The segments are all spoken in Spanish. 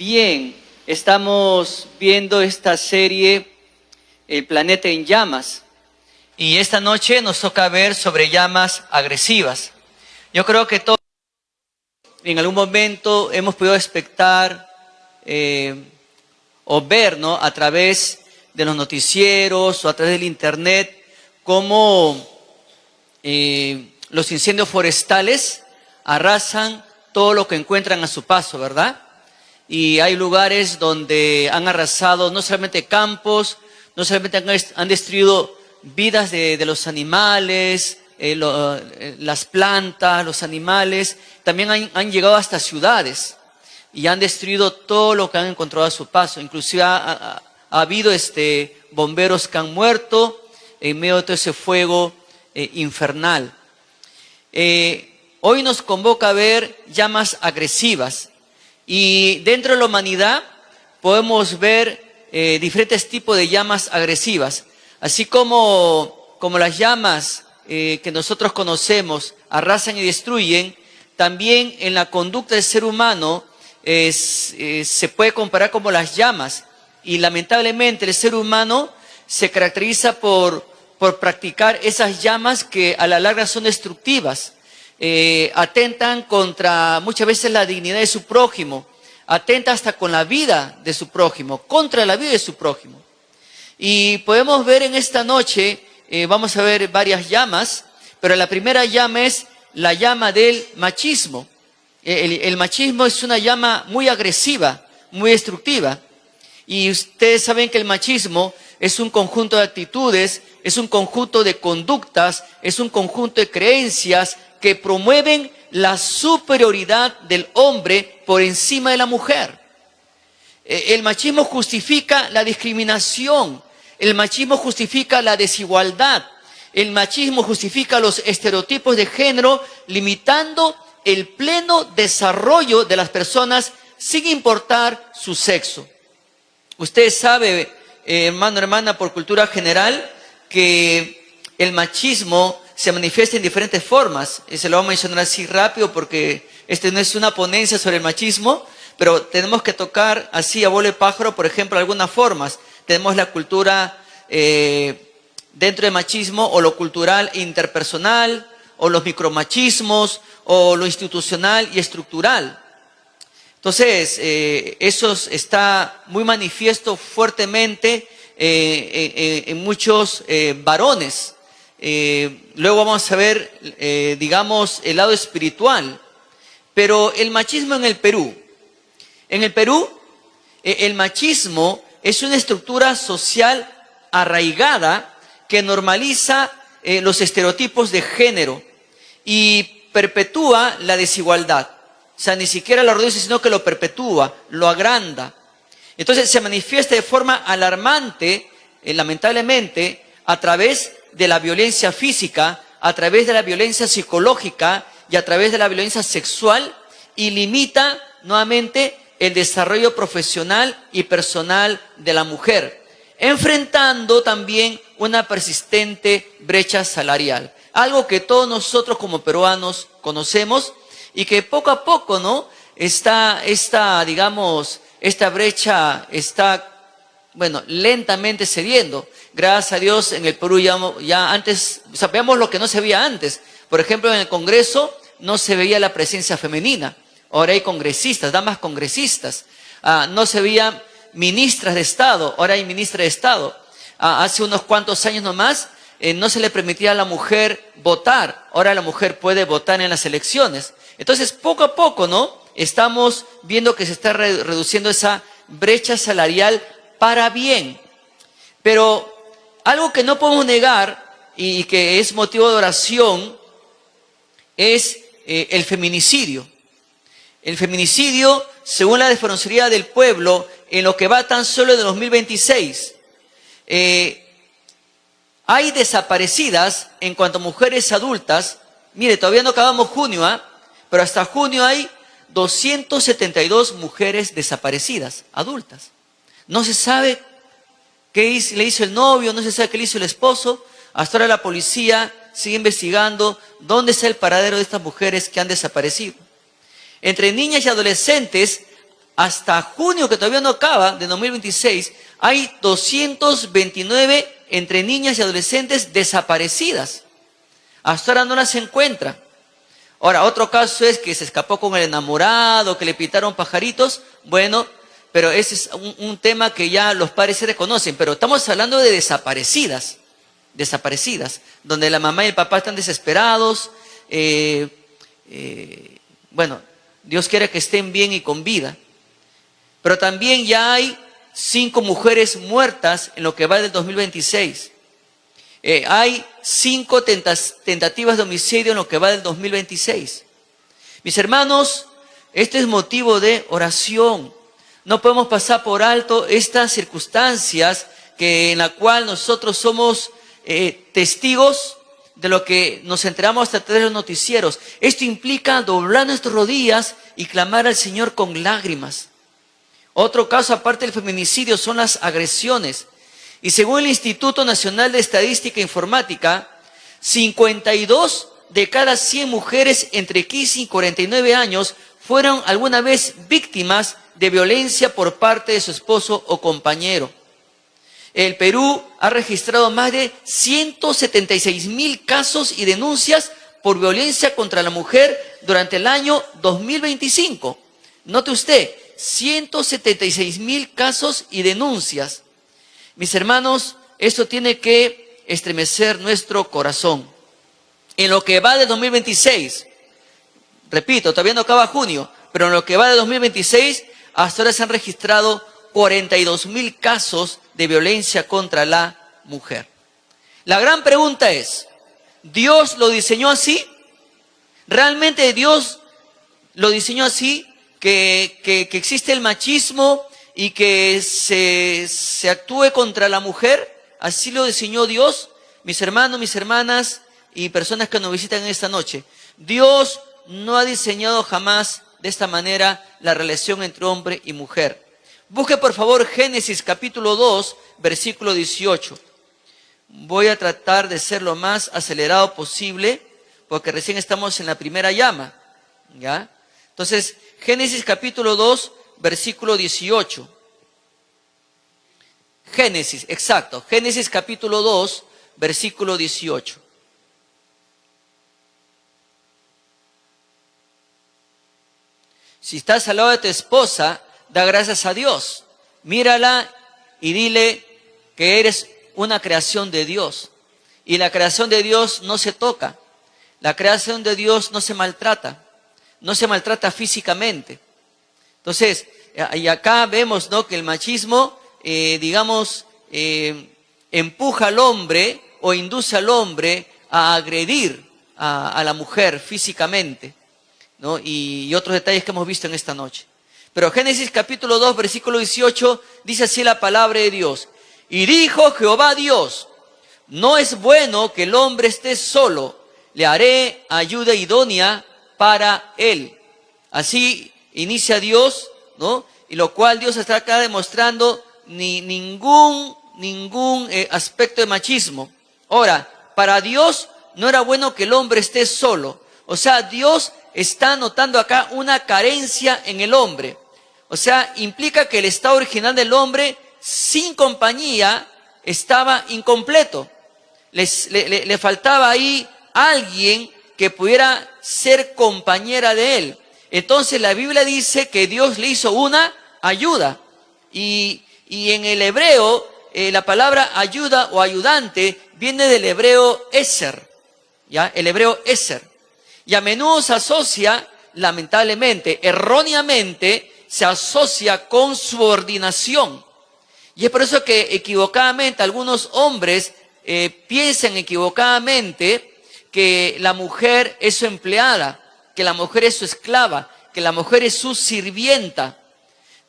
Bien, estamos viendo esta serie, El planeta en llamas, y esta noche nos toca ver sobre llamas agresivas. Yo creo que todos en algún momento hemos podido expectar o ver, ¿no?, a través de los noticieros o a través del internet, cómo los incendios forestales arrasan todo lo que encuentran a su paso, ¿verdad? Y hay lugares donde han arrasado no solamente campos, no solamente han destruido vidas de los animales, las plantas, los animales, también han llegado hasta ciudades y han destruido todo lo que han encontrado a su paso. Inclusive ha habido bomberos que han muerto en medio de todo ese fuego infernal. Hoy nos convoca a ver llamas agresivas. Y dentro de la humanidad podemos ver diferentes tipos de llamas agresivas. Así como las llamas que nosotros conocemos arrasan y destruyen, también en la conducta del ser humano se puede comparar como las llamas. Y lamentablemente el ser humano se caracteriza por practicar esas llamas que a la larga son destructivas. Atentan contra muchas veces la dignidad de su prójimo, atenta hasta con la vida de su prójimo, contra la vida de su prójimo. Y podemos ver en esta noche, vamos a ver varias llamas, pero la primera llama es la llama del machismo. El machismo es una llama muy agresiva, muy destructiva. Y ustedes saben que el machismo es un conjunto de actitudes, es un conjunto de conductas, es un conjunto de creencias que promueven la superioridad del hombre por encima de la mujer. El machismo justifica la discriminación, el machismo justifica la desigualdad, el machismo justifica los estereotipos de género, limitando el pleno desarrollo de las personas sin importar su sexo. Usted sabe, hermano, hermana, por cultura general, que el machismo se manifiesta en diferentes formas. Y se lo vamos a mencionar así rápido porque no es una ponencia sobre el machismo, pero tenemos que tocar así a vuelo de pájaro, por ejemplo, algunas formas. Tenemos la cultura dentro del machismo, o lo cultural e interpersonal, o los micromachismos, o lo institucional y estructural. Entonces, eso está muy manifiesto fuertemente en muchos varones. Luego vamos a ver, digamos, el lado espiritual. Pero el machismo en el Perú. En el Perú, el machismo es una estructura social arraigada que normaliza los estereotipos de género y perpetúa la desigualdad. O sea, ni siquiera lo reduce, sino que lo perpetúa, lo agranda. Entonces se manifiesta de forma alarmante, lamentablemente, a través de la violencia física, a través de la violencia psicológica y a través de la violencia sexual, y limita nuevamente el desarrollo profesional y personal de la mujer, enfrentando también una persistente brecha salarial. Algo que todos nosotros como peruanos conocemos y que poco a poco, ¿no?, esta brecha está, bueno, lentamente cediendo. Gracias a Dios en el Perú ya antes, sabemos lo que no se veía antes. Por ejemplo, en el Congreso no se veía la presencia femenina. Ahora hay congresistas, damas congresistas. No se veía ministras de Estado, ahora hay ministra de Estado. Hace unos cuantos años nomás no se le permitía a la mujer votar. Ahora la mujer puede votar en las elecciones. Entonces, poco a poco, ¿no?, estamos viendo que se está reduciendo esa brecha salarial para bien. Pero algo que no podemos negar y que es motivo de oración es el feminicidio. El feminicidio, según la Defensoría del Pueblo, en lo que va tan solo de 2026, hay desaparecidas en cuanto a mujeres adultas. Mire, todavía no acabamos junio, pero hasta junio hay 272 mujeres desaparecidas, adultas. No se sabe qué le hizo el novio, no se sabe qué le hizo el esposo. Hasta ahora la policía sigue investigando dónde está el paradero de estas mujeres que han desaparecido. Entre niñas y adolescentes hasta junio, que todavía no acaba, de 2026, hay 229 entre niñas y adolescentes desaparecidas. Hasta ahora no las encuentra. Ahora, otro caso es que se escapó con el enamorado, que le pintaron pajaritos. Bueno, pero ese es un tema que ya los padres se reconocen. Pero estamos hablando de desaparecidas, donde la mamá y el papá están desesperados. Bueno, Dios quiere que estén bien y con vida. Pero también ya hay 5 mujeres muertas en lo que va del 2026. Hay 5 tentativas de homicidio en lo que va del 2026. Mis hermanos, este es motivo de oración. No podemos pasar por alto estas circunstancias en la cual nosotros somos testigos de lo que nos enteramos a través de los noticieros. Esto implica doblar nuestras rodillas y clamar al Señor con lágrimas. Otro caso aparte del feminicidio son las agresiones. Y según el Instituto Nacional de Estadística e Informática, 52 de cada 100 mujeres entre 15 y 49 años fueron alguna vez víctimas de violencia por parte de su esposo o compañero. El Perú ha registrado más de 176,000 casos y denuncias por violencia contra la mujer durante el año 2025. Note usted, 176,000 casos y denuncias. Mis hermanos, esto tiene que estremecer nuestro corazón. En lo que va de 2026, repito, todavía no acaba junio, pero en lo que va de 2026, hasta ahora se han registrado 42,000 casos de violencia contra la mujer. La gran pregunta es, ¿Dios lo diseñó así? ¿Realmente Dios lo diseñó así? Que existe el machismo y que se actúe contra la mujer. ¿Así lo diseñó Dios? Mis hermanos, mis hermanas y personas que nos visitan esta noche, Dios no ha diseñado jamás de esta manera la relación entre hombre y mujer. Busque por favor Génesis capítulo 2, versículo 18. Voy a tratar de ser lo más acelerado posible, porque recién estamos en la primera llama, ¿ya? Entonces, Génesis capítulo 2, versículo 18. Génesis, exacto. Génesis capítulo 2, versículo 18. Si estás al lado de tu esposa, da gracias a Dios. Mírala y dile que eres una creación de Dios. Y la creación de Dios no se toca. La creación de Dios no se maltrata. No se maltrata físicamente. Entonces, y acá vemos, ¿no?, que el machismo, empuja al hombre o induce al hombre a agredir a la mujer físicamente, ¿no? Y otros detalles que hemos visto en esta noche. Pero Génesis capítulo 2, versículo 18, dice así la palabra de Dios. Y dijo Jehová Dios, no es bueno que el hombre esté solo, le haré ayuda idónea para él. Así inicia Dios, ¿no? Y lo cual Dios está acá demostrando ningún aspecto de machismo. Ahora, para Dios no era bueno que el hombre esté solo. O sea, Dios está notando acá una carencia en el hombre. O sea, implica que el estado original del hombre sin compañía estaba incompleto. Le faltaba ahí alguien que pudiera ser compañera de él. Entonces la Biblia dice que Dios le hizo una ayuda. Y en el hebreo, la palabra ayuda o ayudante viene del hebreo eser, ¿ya? El hebreo eser. Y a menudo se asocia, lamentablemente, erróneamente, se asocia con subordinación. Y es por eso que equivocadamente algunos hombres piensan equivocadamente que la mujer es su empleada, que la mujer es su esclava, que la mujer es su sirvienta.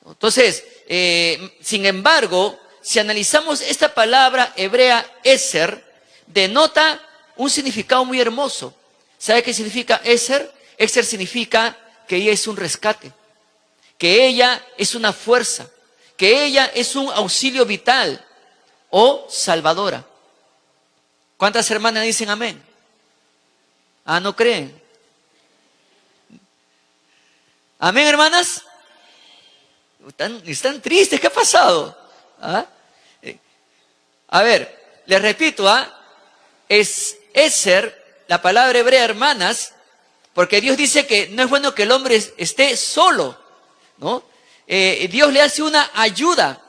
Entonces, sin embargo, si analizamos esta palabra hebrea eser, denota un significado muy hermoso. ¿Sabe qué significa eser? Eser significa que ella es un rescate, que ella es una fuerza, que ella es un auxilio vital o salvadora. ¿Cuántas hermanas dicen amén? Ah, ¿no creen? ¿Amén, hermanas? Están tristes, ¿qué ha pasado? ¿Ah? A ver, les repito, es Eser, la palabra hebrea, hermanas, porque Dios dice que no es bueno que el hombre esté solo, ¿no? Dios le hace una ayuda.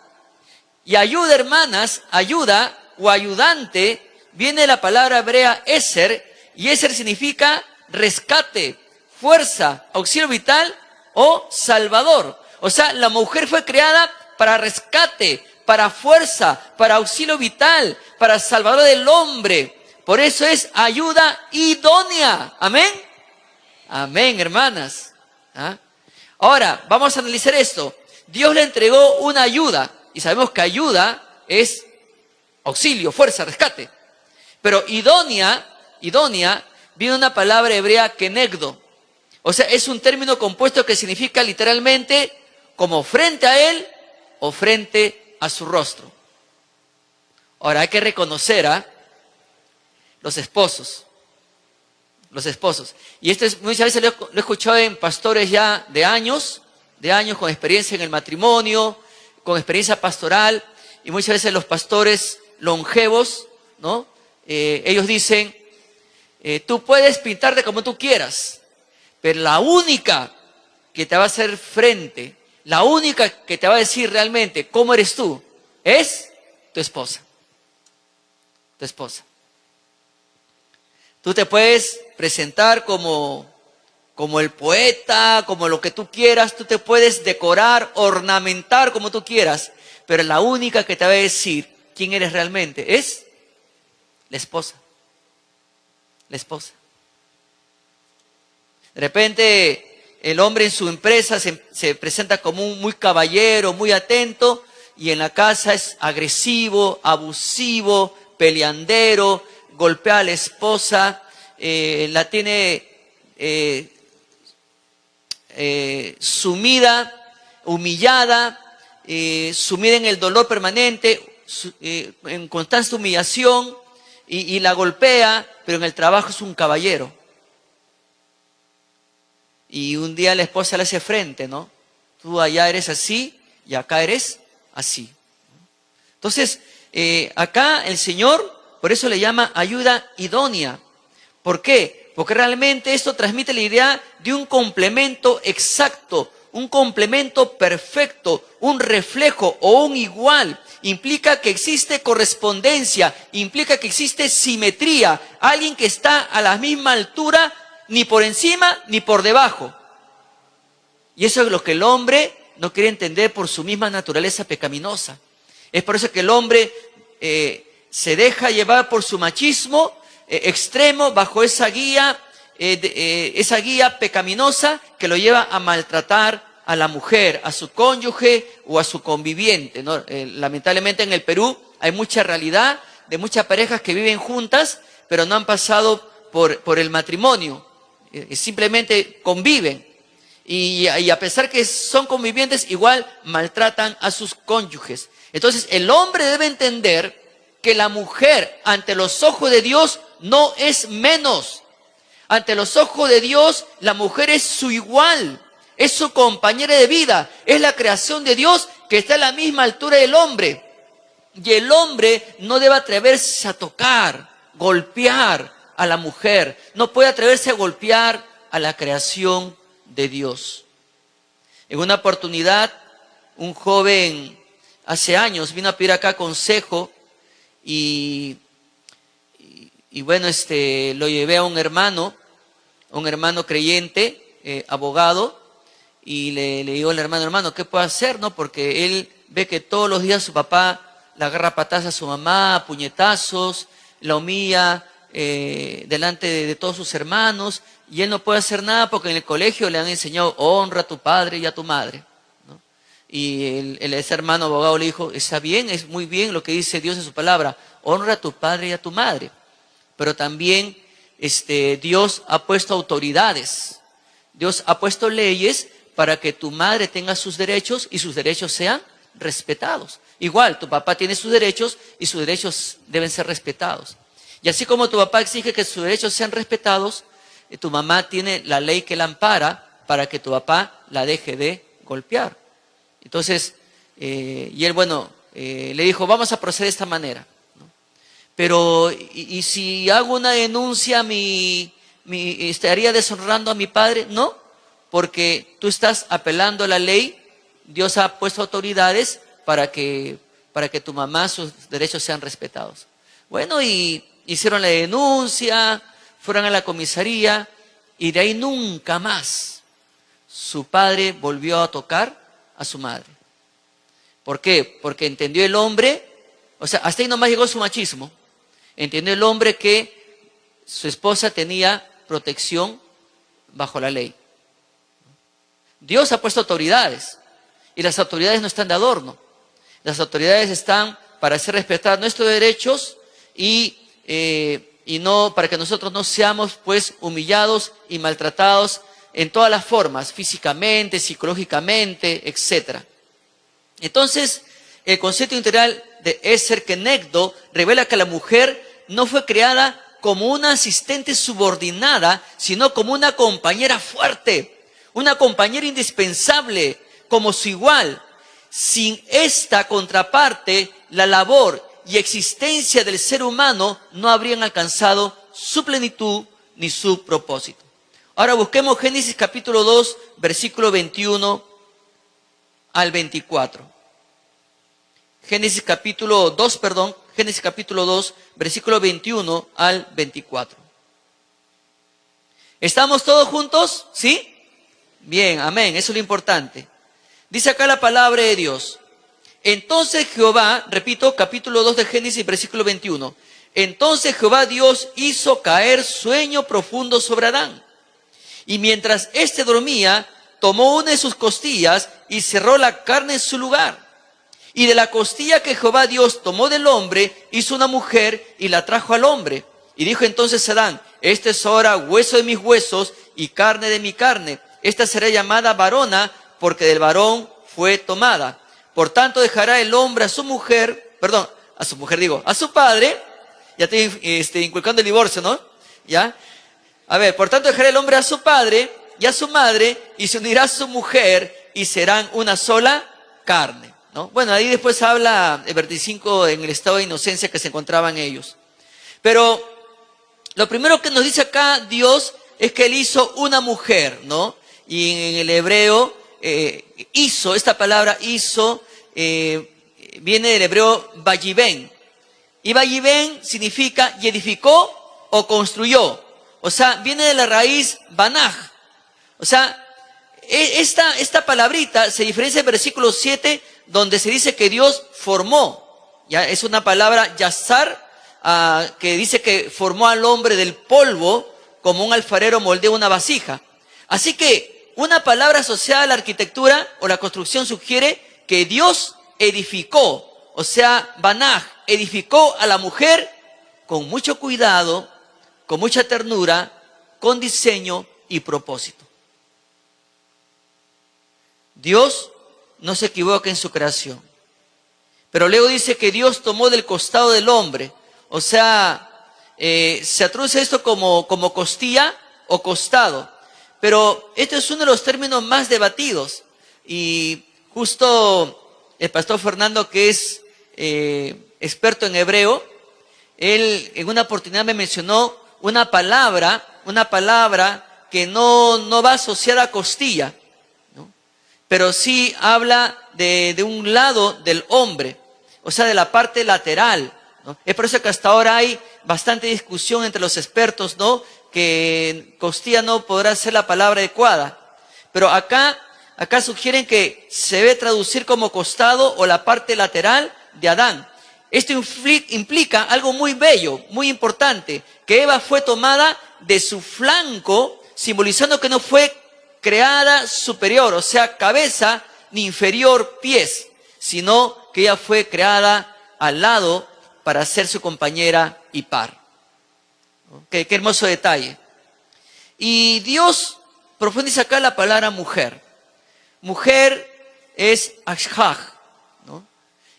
Y ayuda, hermanas, ayuda o ayudante, viene de la palabra hebrea Eser, y Eser significa rescate, fuerza, auxilio vital o salvador. O sea, la mujer fue creada para rescate, para fuerza, para auxilio vital, para salvador del hombre. Por eso es ayuda idónea. Amén. Amén, hermanas. Ahora, vamos a analizar esto. Dios le entregó una ayuda. Y sabemos que ayuda es auxilio, fuerza, rescate. Pero idónea, viene una palabra hebrea kenegdo. O sea, es un término compuesto que significa literalmente como frente a él o frente a su rostro. Ahora, hay que reconocer a los esposos. Los esposos. Y esto muchas veces lo he escuchado en pastores ya de años con experiencia en el matrimonio, con experiencia pastoral, y muchas veces los pastores longevos, ¿no? Ellos dicen, tú puedes pintarte como tú quieras, pero la única que te va a hacer frente, la única que te va a decir realmente cómo eres tú, es tu esposa. Tu esposa. Tú te puedes presentar como el poeta, como lo que tú quieras, tú te puedes decorar, ornamentar como tú quieras, pero la única que te va a decir quién eres realmente es la esposa. La esposa. De repente, el hombre en su empresa se presenta como un muy caballero, muy atento, y en la casa es agresivo, abusivo, peleandero, golpea a la esposa, la tiene sumida, humillada, sumida en el dolor permanente, en constante humillación, y la golpea, pero en el trabajo es un caballero. Y un día la esposa le hace frente, ¿no? Tú allá eres así y acá eres así. Entonces, acá el Señor, por eso le llama ayuda idónea. ¿Por qué? Porque realmente esto transmite la idea de un complemento exacto, un complemento perfecto, un reflejo o un igual. Implica que existe correspondencia, implica que existe simetría, alguien que está a la misma altura, ni por encima ni por debajo. Y eso es lo que el hombre no quiere entender por su misma naturaleza pecaminosa. Es por eso que el hombre se deja llevar por su machismo extremo bajo esa guía pecaminosa que lo lleva a maltratar a la mujer, a su cónyuge o a su conviviente, ¿no? Lamentablemente en el Perú hay mucha realidad de muchas parejas que viven juntas, pero no han pasado por el matrimonio, simplemente conviven. Y a pesar que son convivientes, igual maltratan a sus cónyuges. Entonces el hombre debe entender que la mujer ante los ojos de Dios no es menos. Ante los ojos de Dios, la mujer es su igual, es su compañera de vida, es la creación de Dios que está a la misma altura del hombre. Y el hombre no debe atreverse a tocar, golpear a la mujer, no puede atreverse a golpear a la creación de Dios. En una oportunidad, un joven hace años vino a pedir acá consejo y bueno, lo llevé a un hermano creyente, abogado, y le digo al hermano, ¿qué puedo hacer? ¿No? Porque él ve que todos los días su papá le agarra patas a su mamá, puñetazos, la humilla delante de todos sus hermanos, y él no puede hacer nada porque en el colegio le han enseñado, honra a tu padre y a tu madre, ¿no? Y ese hermano abogado le dijo, está bien, es muy bien lo que dice Dios en su palabra, honra a tu padre y a tu madre. Pero también Dios ha puesto autoridades, Dios ha puesto leyes para que tu madre tenga sus derechos y sus derechos sean respetados. Igual, tu papá tiene sus derechos y sus derechos deben ser respetados. Y así como tu papá exige que sus derechos sean respetados, tu mamá tiene la ley que la ampara para que tu papá la deje de golpear. Entonces, y él, le dijo, vamos a proceder de esta manera, ¿no? Pero, y si hago una denuncia, ¿estaría deshonrando a mi padre? No, porque tú estás apelando a la ley. Dios ha puesto autoridades para que tu mamá, sus derechos sean respetados. Bueno, y hicieron la denuncia, fueron a la comisaría, y de ahí nunca más su padre volvió a tocar a su madre. ¿Por qué? Porque entendió el hombre, o sea, hasta ahí nomás llegó su machismo. Entendió el hombre que su esposa tenía protección bajo la ley. Dios ha puesto autoridades, y las autoridades no están de adorno. Las autoridades están para hacer respetar nuestros derechos y no para que nosotros no seamos pues humillados y maltratados en todas las formas, físicamente, psicológicamente, etc. Entonces, el concepto integral de Ezer Kenegdo revela que la mujer no fue creada como una asistente subordinada, sino como una compañera fuerte, una compañera indispensable, como su igual. Sin esta contraparte, la labor y existencia del ser humano no habrían alcanzado su plenitud ni su propósito. Ahora busquemos Génesis capítulo 2, versículo 21 al 24. Génesis capítulo 2, versículo 21 al 24. ¿Estamos todos juntos? ¿Sí? Bien, amén, eso es lo importante. Dice acá la palabra de Dios. Entonces Jehová, repito, capítulo 2 de Génesis, versículo 21. Entonces Jehová Dios hizo caer sueño profundo sobre Adán. Y mientras éste dormía, tomó una de sus costillas y cerró la carne en su lugar. Y de la costilla que Jehová Dios tomó del hombre, hizo una mujer y la trajo al hombre. Y dijo entonces Adán, este es ahora hueso de mis huesos y carne de mi carne. Esta será llamada varona, porque del varón fue tomada. Por tanto dejará el hombre a su padre. Ya estoy inculcando el divorcio, ¿no? ¿Ya? A ver, por tanto dejará el hombre a su padre y a su madre, y se unirá a su mujer, y serán una sola carne, ¿no? Bueno, ahí después habla el 25 en el estado de inocencia que se encontraban ellos. Pero lo primero que nos dice acá Dios es que Él hizo una mujer, ¿no? Y en el hebreo, esta palabra hizo, viene del hebreo vayiben. Y vayiben significa y edificó o construyó. O sea, viene de la raíz banaj. O sea, esta palabrita se diferencia en versículo 7, donde se dice que Dios formó. Ya es una palabra yazar, que dice que formó al hombre del polvo, como un alfarero moldea una vasija. Así que una palabra asociada a la arquitectura o la construcción sugiere que Dios edificó, o sea, banaj, edificó a la mujer con mucho cuidado, con mucha ternura, con diseño y propósito. Dios no se equivoca en su creación. Pero luego dice que Dios tomó del costado del hombre. O sea, se traduce esto como costilla o costado. Pero este es uno de los términos más debatidos. Y justo el pastor Fernando, que es experto en hebreo, él en una oportunidad me mencionó una palabra que no va asociada a costilla, ¿no? Pero sí habla de un lado del hombre, o sea, de la parte lateral, ¿no? Es por eso que hasta ahora hay bastante discusión entre los expertos, ¿no? Que costilla no podrá ser la palabra adecuada. Pero acá sugieren que se debe traducir como costado o la parte lateral de Adán. Esto implica algo muy bello, muy importante, que Eva fue tomada de su flanco, simbolizando que no fue creada superior, o sea, cabeza, ni inferior, pies, sino que ella fue creada al lado para ser su compañera y par. Qué hermoso detalle. Y Dios profundiza acá la palabra mujer. Mujer es ashaj, ¿no?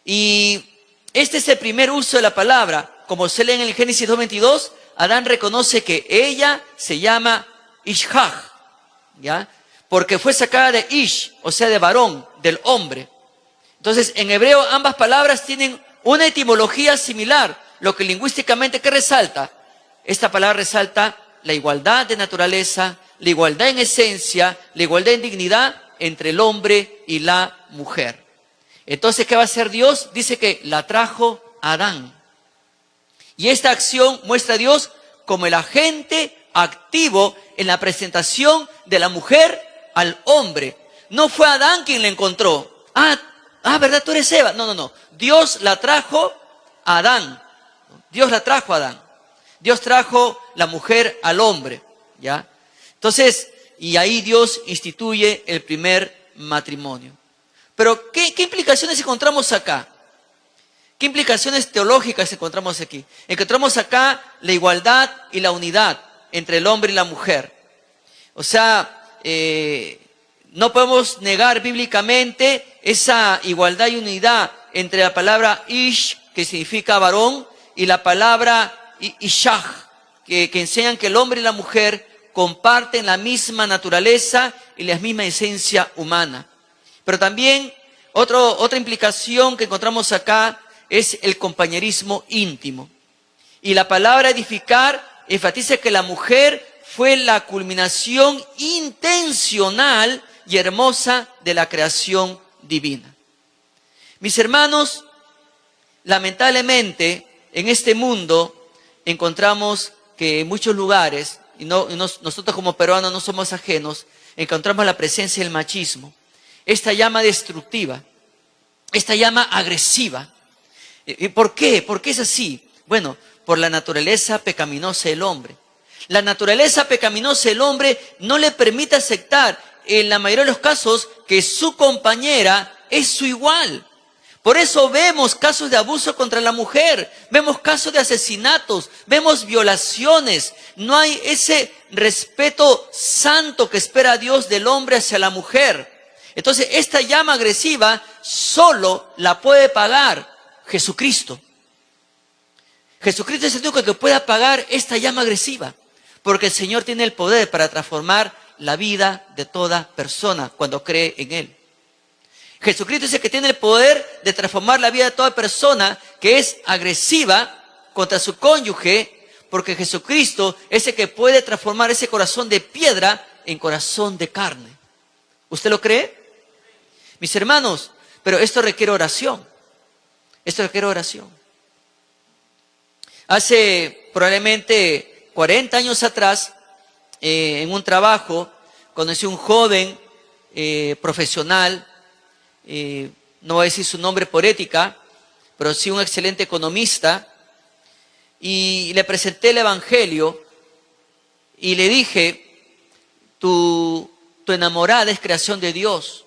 Y este es el primer uso de la palabra. Como se lee en el Génesis 2:22, Adán reconoce que ella se llama Ishaj, ¿ya? Porque fue sacada de Ish, o sea, de varón, del hombre. Entonces, en hebreo ambas palabras tienen una etimología similar, lo que lingüísticamente, ¿qué resalta? Esta palabra resalta la igualdad de naturaleza, la igualdad en esencia, la igualdad en dignidad entre el hombre y la mujer. Entonces, ¿qué va a hacer Dios? Dice que la trajo a Adán. Y esta acción muestra a Dios como el agente activo en la presentación de la mujer al hombre. No fue Adán quien la encontró. ¿Verdad? Tú eres Eva. No. Dios la trajo a Adán. Dios la trajo a Adán. Dios trajo la mujer al hombre. ¿Ya? Entonces, y ahí Dios instituye el primer matrimonio. Pero, ¿qué implicaciones encontramos acá? ¿Qué implicaciones teológicas encontramos aquí? Encontramos acá la igualdad y la unidad entre el hombre y la mujer. O sea, no podemos negar bíblicamente esa igualdad y unidad entre la palabra ish, que significa varón, y la palabra ishach, que enseñan que el hombre y la mujer comparten la misma naturaleza y la misma esencia humana. Pero también otra implicación que encontramos acá es el compañerismo íntimo. Y la palabra edificar enfatiza que la mujer fue la culminación intencional y hermosa de la creación divina. Mis hermanos, lamentablemente en este mundo encontramos que en muchos lugares, nosotros como peruanos no somos ajenos, encontramos la presencia del machismo. Esta llama destructiva, esta llama agresiva. ¿Y por qué? ¿Por qué es así? Bueno, por la naturaleza pecaminosa del hombre. La naturaleza pecaminosa del hombre no le permite aceptar, en la mayoría de los casos, que su compañera es su igual. Por eso vemos casos de abuso contra la mujer, vemos casos de asesinatos, vemos violaciones. No hay ese respeto santo que espera Dios del hombre hacia la mujer. Entonces, esta llama agresiva solo la puede pagar Jesucristo. Jesucristo es el único que puede apagar esta llama agresiva, porque el Señor tiene el poder para transformar la vida de toda persona cuando cree en Él. Jesucristo es el que tiene el poder de transformar la vida de toda persona que es agresiva contra su cónyuge, porque Jesucristo es el que puede transformar ese corazón de piedra en corazón de carne. ¿Usted lo cree? Mis hermanos, pero esto requiere oración. Esto requiere oración. Hace probablemente 40 años atrás, en un trabajo, conocí a un joven profesional, no voy a decir su nombre por ética, pero sí un excelente economista, y le presenté el Evangelio y le dije, tu enamorada es creación de Dios.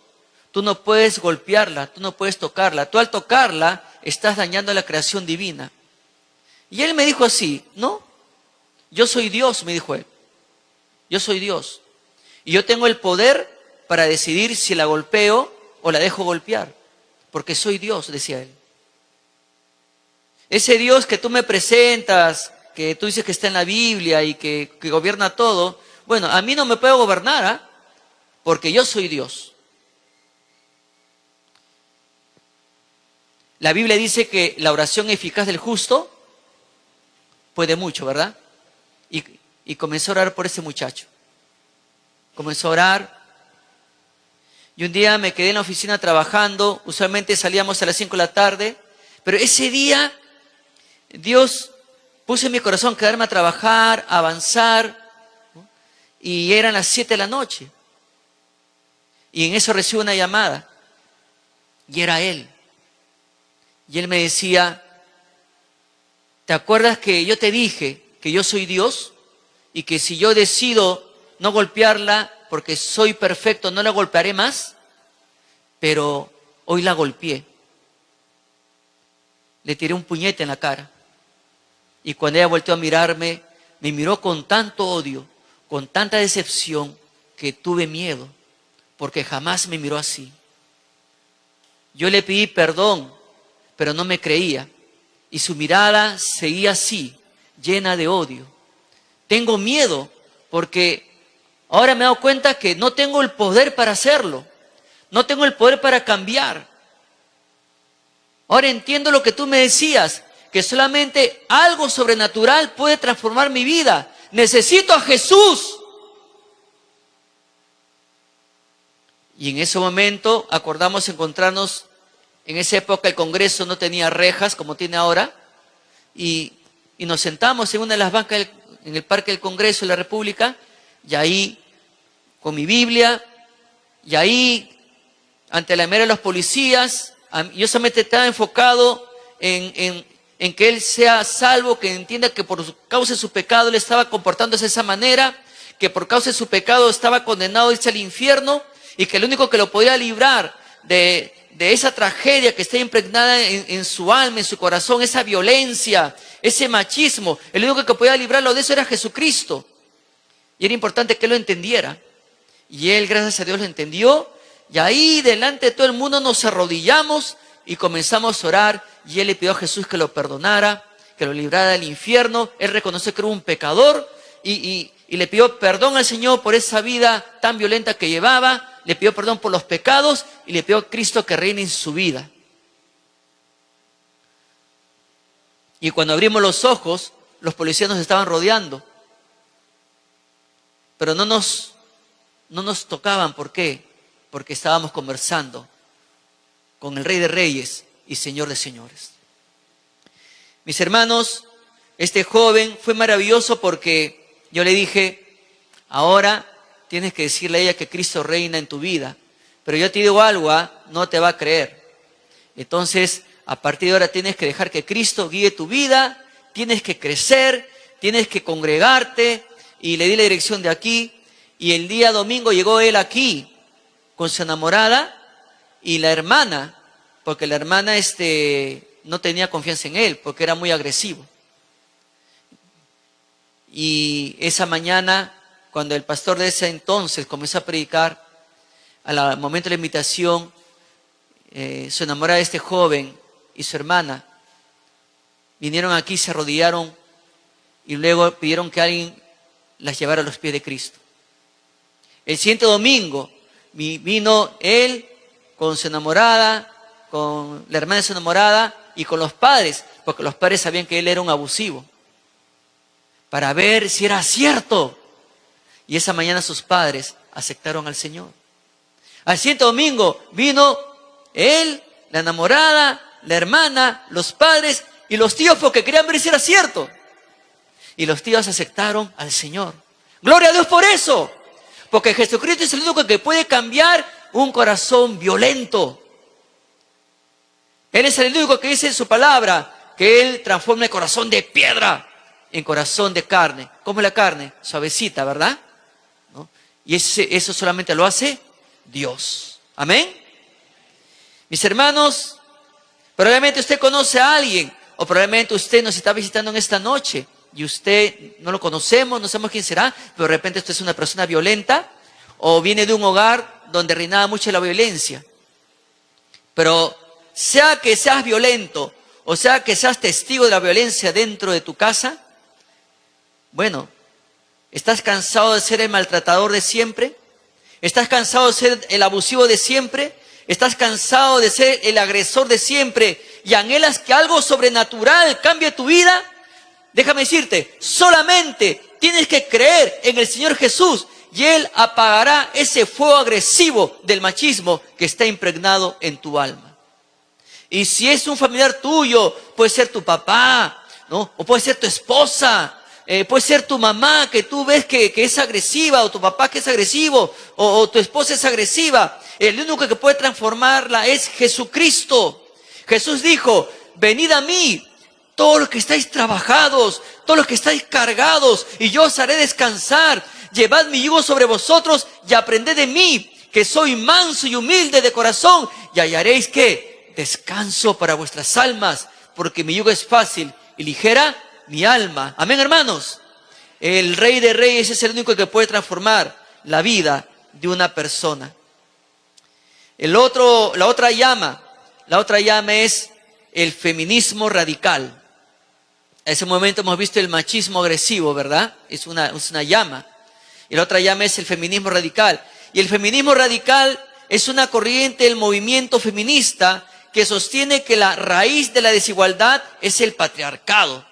Tú no puedes golpearla, tú no puedes tocarla. Tú al tocarla estás dañando la creación divina. Y él me dijo así, no, yo soy Dios, me dijo él. Yo soy Dios. Y yo tengo el poder para decidir si la golpeo o la dejo golpear. Porque soy Dios, decía él. Ese Dios que tú me presentas, que tú dices que está en la Biblia y que gobierna todo, bueno, a mí no me puede gobernar, porque yo soy Dios. La Biblia dice que la oración eficaz del justo puede mucho, ¿verdad? Y comenzó a orar por ese muchacho. Comenzó a orar. Y un día me quedé en la oficina trabajando. Usualmente salíamos a las 5 de la tarde. Pero ese día Dios puso en mi corazón quedarme a trabajar, a avanzar. ¿No? Y eran las 7 de la noche. Y en eso recibo una llamada. Y era él. Y él me decía, ¿te acuerdas que yo te dije que yo soy Dios? Y que si yo decido no golpearla porque soy perfecto, no la golpearé más. Pero hoy la golpeé. Le tiré un puñete en la cara. Y cuando ella volteó a mirarme, me miró con tanto odio, con tanta decepción, que tuve miedo, porque jamás me miró así. Yo le pedí perdón, pero no me creía. Y su mirada seguía así, llena de odio. Tengo miedo porque ahora me he dado cuenta que no tengo el poder para hacerlo. No tengo el poder para cambiar. Ahora entiendo lo que tú me decías, que solamente algo sobrenatural puede transformar mi vida. Necesito a Jesús. Y en ese momento acordamos encontrarnos. En esa época el Congreso no tenía rejas como tiene ahora. Y nos sentamos en una de las bancas en el Parque del Congreso de la República. Y ahí, con mi Biblia, y ahí, ante la mira de los policías, yo solamente estaba enfocado en que él sea salvo, que entienda que por causa de su pecado él estaba comportándose de esa manera, que por causa de su pecado estaba condenado a irse al infierno, y que el único que lo podía librar de esa tragedia que está impregnada en su alma, en su corazón, esa violencia, ese machismo, el único que podía librarlo de eso era Jesucristo. Y era importante que él lo entendiera. Y él, gracias a Dios, lo entendió. Y ahí, delante de todo el mundo, nos arrodillamos y comenzamos a orar. Y él le pidió a Jesús que lo perdonara, que lo librara del infierno. Él reconoció que era un pecador y le pidió perdón al Señor por esa vida tan violenta que llevaba. Le pidió perdón por los pecados y le pidió a Cristo que reine en su vida. Y cuando abrimos los ojos, los policías nos estaban rodeando. Pero no nos tocaban. ¿Por qué? Porque estábamos conversando con el Rey de Reyes y Señor de Señores. Mis hermanos, este joven fue maravilloso porque yo le dije, ahora tienes que decirle a ella que Cristo reina en tu vida. Pero yo te digo algo, no te va a creer. Entonces, a partir de ahora tienes que dejar que Cristo guíe tu vida, tienes que crecer, tienes que congregarte. Y le di la dirección de aquí. Y el día domingo llegó él aquí con su enamorada y la hermana, porque la hermana no tenía confianza en él, porque era muy agresivo. Y esa mañana, cuando el pastor de ese entonces comenzó a predicar, al momento de la invitación, su enamorada de este joven y su hermana vinieron aquí, se arrodillaron y luego pidieron que alguien las llevara a los pies de Cristo. El siguiente domingo vino él con su enamorada, con la hermana de su enamorada y con los padres, porque los padres sabían que él era un abusivo, para ver si era cierto. Y esa mañana sus padres aceptaron al Señor. Al siguiente domingo vino él, la enamorada, la hermana, los padres y los tíos, porque querían ver si era cierto. Y los tíos aceptaron al Señor. Gloria a Dios por eso. Porque Jesucristo es el único que puede cambiar un corazón violento. Él es el único que dice en su palabra que Él transforma el corazón de piedra en corazón de carne. ¿Cómo es la carne? Suavecita, ¿verdad? ¿No? Y eso solamente lo hace Dios. Amén. Mis hermanos, probablemente usted conoce a alguien, o probablemente usted nos está visitando en esta noche y usted no lo conocemos, no sabemos quién será, pero de repente usted es una persona violenta o viene de un hogar donde reinaba mucho la violencia. Pero sea que seas violento o sea que seas testigo de la violencia dentro de tu casa, bueno, ¿estás cansado de ser el maltratador de siempre? ¿Estás cansado de ser el abusivo de siempre? ¿Estás cansado de ser el agresor de siempre y anhelas que algo sobrenatural cambie tu vida? Déjame decirte, solamente tienes que creer en el Señor Jesús y Él apagará ese fuego agresivo del machismo que está impregnado en tu alma. Y si es un familiar tuyo, puede ser tu papá, ¿no? O puede ser tu esposa, puede ser tu mamá que tú ves que es agresiva, o tu papá que es agresivo, o tu esposa es agresiva. El único que puede transformarla es Jesucristo. Jesús dijo, venid a mí, todos los que estáis trabajados, todos los que estáis cargados, y yo os haré descansar. Llevad mi yugo sobre vosotros y aprended de mí, que soy manso y humilde de corazón, y hallaréis ¿qué? Descanso para vuestras almas, porque mi yugo es fácil y ligera mi alma. Amén, hermanos. El Rey de Reyes es el único que puede transformar la vida de una persona. La otra llama es el feminismo radical. En ese momento hemos visto el machismo agresivo, ¿verdad? Es una llama. Y la otra llama es el feminismo radical. Y el feminismo radical es una corriente del movimiento feminista que sostiene que la raíz de la desigualdad es el patriarcado.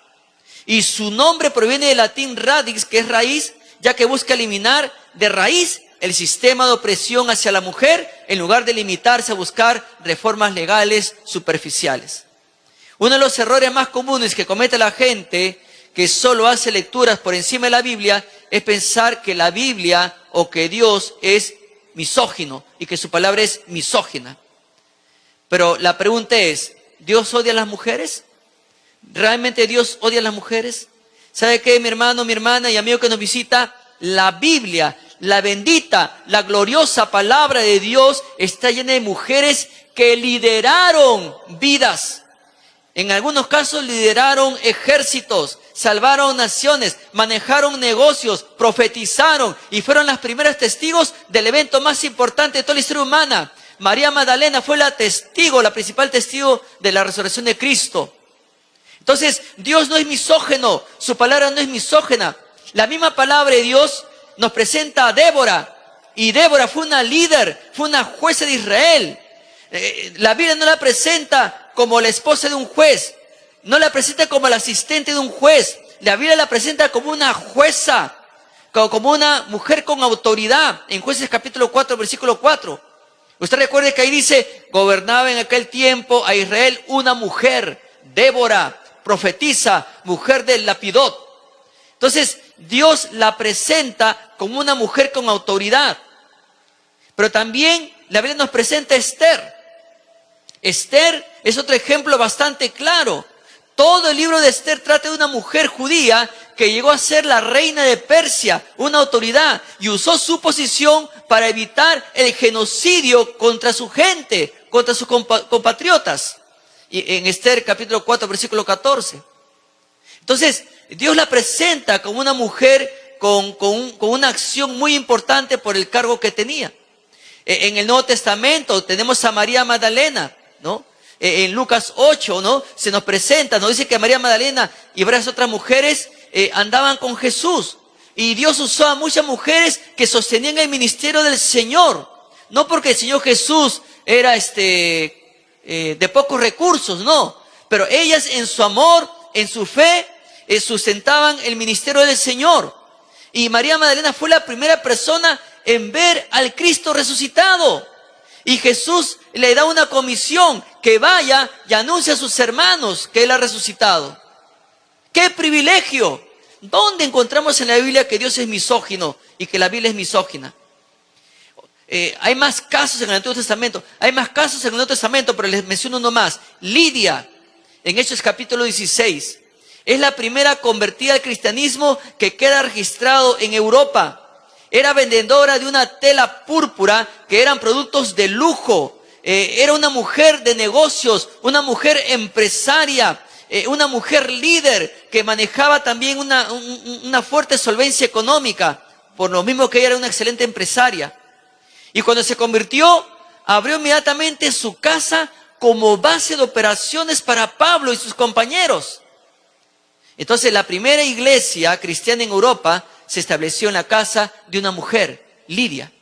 Y su nombre proviene del latín radix, que es raíz, ya que busca eliminar de raíz el sistema de opresión hacia la mujer, en lugar de limitarse a buscar reformas legales superficiales. Uno de los errores más comunes que comete la gente que solo hace lecturas por encima de la Biblia es pensar que la Biblia o que Dios es misógino y que su palabra es misógina. Pero la pregunta es, ¿Dios odia a las mujeres? ¿Realmente Dios odia a las mujeres? ¿Sabe qué, mi hermano, mi hermana y amigo que nos visita? La Biblia, la bendita, la gloriosa palabra de Dios está llena de mujeres que lideraron vidas. En algunos casos lideraron ejércitos, salvaron naciones, manejaron negocios, profetizaron y fueron las primeras testigos del evento más importante de toda la historia humana. María Magdalena fue la testigo, la principal testigo de la resurrección de Cristo. Entonces, Dios no es misógino, su palabra no es misógina. La misma palabra de Dios nos presenta a Débora, y Débora fue una líder, fue una jueza de Israel. La Biblia no la presenta como la esposa de un juez, no la presenta como la asistente de un juez. La Biblia la presenta como una jueza, como una mujer con autoridad, en Jueces capítulo 4, versículo 4. Usted recuerde que ahí dice, gobernaba en aquel tiempo a Israel una mujer, Débora, profetisa, mujer del Lapidot. Entonces, Dios la presenta como una mujer con autoridad. Pero también la Biblia nos presenta a Esther. Esther es otro ejemplo bastante claro. Todo el libro de Esther trata de una mujer judía que llegó a ser la reina de Persia, una autoridad, y usó su posición para evitar el genocidio contra su gente, contra sus compatriotas. Y en Esther capítulo 4, versículo 14. Entonces, Dios la presenta como una mujer con una acción muy importante por el cargo que tenía. En el Nuevo Testamento tenemos a María Magdalena, ¿no? En Lucas 8, ¿no? Se nos presenta, nos dice que María Magdalena y varias otras mujeres andaban con Jesús. Y Dios usó a muchas mujeres que sostenían el ministerio del Señor. No porque el Señor Jesús era de pocos recursos, no. Pero ellas en su amor, en su fe, sustentaban el ministerio del Señor. Y María Magdalena fue la primera persona en ver al Cristo resucitado. Y Jesús le da una comisión, que vaya y anuncie a sus hermanos que Él ha resucitado. ¡Qué privilegio! ¿Dónde encontramos en la Biblia que Dios es misógino y que la Biblia es misógina? Hay más casos en el Antiguo Testamento. Hay más casos en el Nuevo Testamento, pero les menciono uno más. Lidia, en Hechos capítulo 16. Es la primera convertida al cristianismo que queda registrado en Europa. Era vendedora de una tela púrpura que eran productos de lujo. Era una mujer de negocios, una mujer empresaria, una mujer líder que manejaba también una fuerte solvencia económica, por lo mismo que ella era una excelente empresaria. Y cuando se convirtió, abrió inmediatamente su casa como base de operaciones para Pablo y sus compañeros. Entonces, la primera iglesia cristiana en Europa se estableció en la casa de una mujer, Lidia.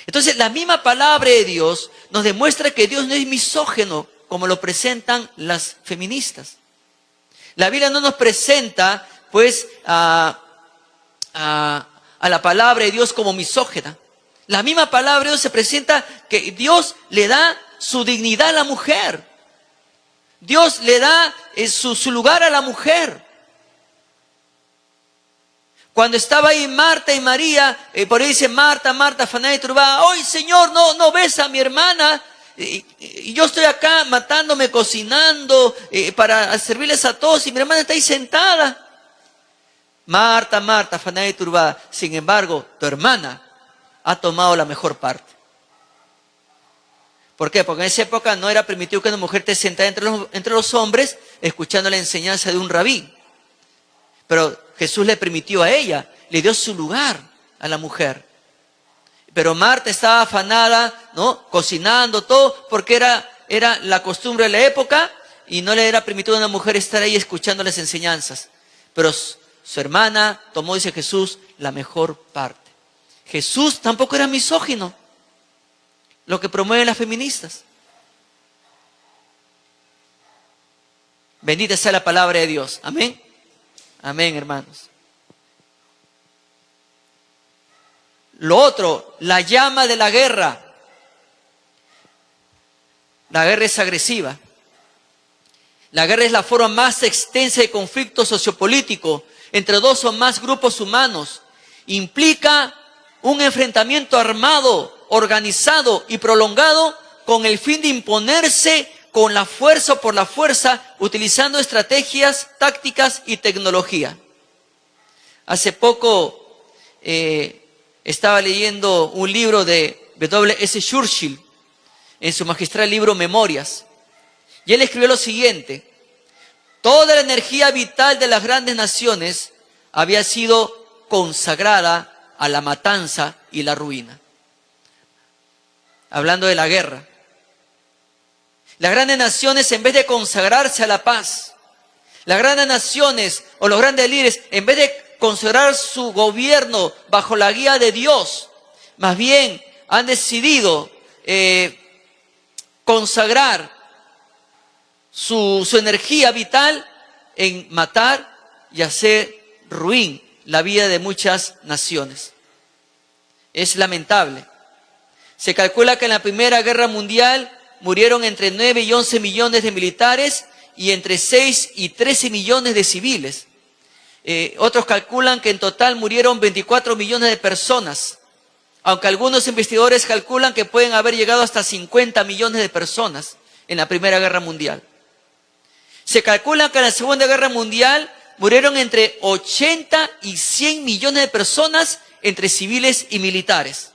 Entonces, la misma palabra de Dios nos demuestra que Dios no es misógino, como lo presentan las feministas. La Biblia no nos presenta, pues, a la palabra de Dios como misógina. La misma palabra de Dios se presenta que Dios le da su dignidad a la mujer. Dios le da su lugar a la mujer. Cuando estaba ahí Marta y María, por ahí dice Marta, afanada y turbada, ¡ay, Señor, no ves a mi hermana! Y yo estoy acá matándome, cocinando, para servirles a todos, y mi hermana está ahí sentada. Marta, afanada y turbada. Sin embargo, tu hermana ha tomado la mejor parte. ¿Por qué? Porque en esa época no era permitido que una mujer esté sentada entre los hombres escuchando la enseñanza de un rabí. Pero Jesús le permitió a ella, le dio su lugar a la mujer. Pero Marta estaba afanada, ¿no? Cocinando todo, porque era la costumbre de la época y no le era permitido a una mujer estar ahí escuchando las enseñanzas. Pero su hermana tomó, dice Jesús, la mejor parte. Jesús tampoco era misógino, lo que promueven las feministas. Bendita sea la palabra de Dios. Amén. Amén, hermanos. Lo otro, la llama de la guerra. La guerra es agresiva. La guerra es la forma más extensa de conflicto sociopolítico entre dos o más grupos humanos. Implica un enfrentamiento armado, organizado y prolongado con el fin de imponerse con la fuerza o por la fuerza, utilizando estrategias, tácticas y tecnología. Hace poco estaba leyendo un libro de W.S. Churchill en su magistral libro Memorias. Y él escribió lo siguiente: toda la energía vital de las grandes naciones había sido consagrada a la matanza y la ruina. Hablando de la guerra. Las grandes naciones, en vez de consagrarse a la paz, las grandes naciones o los grandes líderes, en vez de consagrar su gobierno bajo la guía de Dios, más bien han decidido consagrar su energía vital en matar y hacer ruin la vida de muchas naciones. Es lamentable. Se calcula que en la Primera Guerra Mundial murieron entre 9 y 11 millones de militares y entre 6 y 13 millones de civiles. Otros calculan que en total murieron 24 millones de personas, aunque algunos investigadores calculan que pueden haber llegado hasta 50 millones de personas en la Primera Guerra Mundial. Se calcula que en la Segunda Guerra Mundial murieron entre 80 y 100 millones de personas entre civiles y militares.